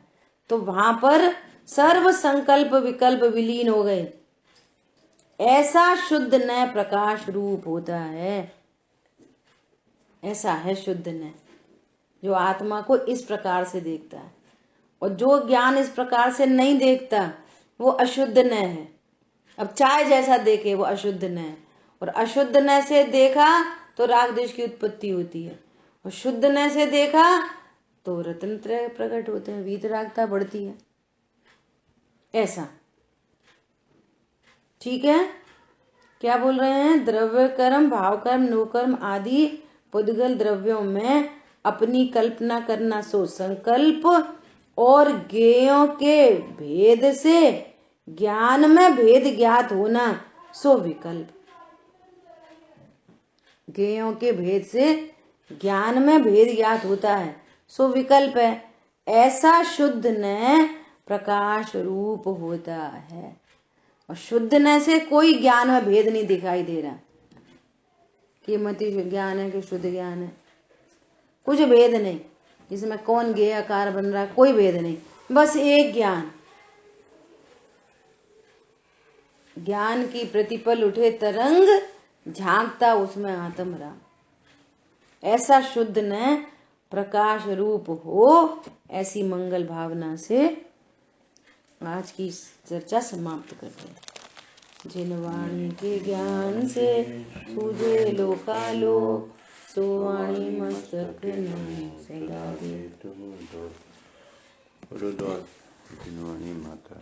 Speaker 1: तो वहां पर सर्व संकल्प विकल्प विलीन हो गए। ऐसा शुद्ध न प्रकाश रूप होता है, ऐसा है शुद्ध न, जो आत्मा को इस प्रकार से देखता है। और जो ज्ञान इस प्रकार से नहीं देखता वो अशुद्ध न है। अब चाय जैसा देखे वो अशुद्ध न है, और अशुद्ध न से देखा तो राग द्वेष की उत्पत्ति होती है, और शुद्ध न से देखा तो रत्न त्रय प्रकट होते हैं, वीतरागता बढ़ती है। ऐसा ठीक है। क्या बोल रहे हैं? द्रव्य कर्म, भाव कर्म, नो कर्म आदि पुद्गल द्रव्यों में अपनी कल्पना करना सो संकल्प, और ज्ञेयों के भेद से ज्ञान में भेद ज्ञात होना सो विकल्प। ज्ञेयों के भेद से ज्ञान में भेद ज्ञात होता है सो विकल्प है। ऐसा शुद्ध न प्रकाश रूप होता है, और शुद्ध न से कोई ज्ञान में भेद नहीं दिखाई दे रहा कि मति ज्ञान है कि शुद्ध ज्ञान है, कुछ भेद नहीं, जिसमें कौन ज्ञेय आकार बन रहा है, कोई भेद नहीं, बस एक ज्ञान। ज्ञान की प्रतिपल उठे तरंग, झांकता उसमें आत्म राम। ऐसा शुद्ध न प्रकाश रूप हो, ऐसी मंगल भावना से आज की चर्चा समाप्त करते हैं। जिन वाणी के ज्ञान से सूझे लोकालोक, सो वाणी मस्तक सदा दे।
Speaker 3: जिन वाणी माता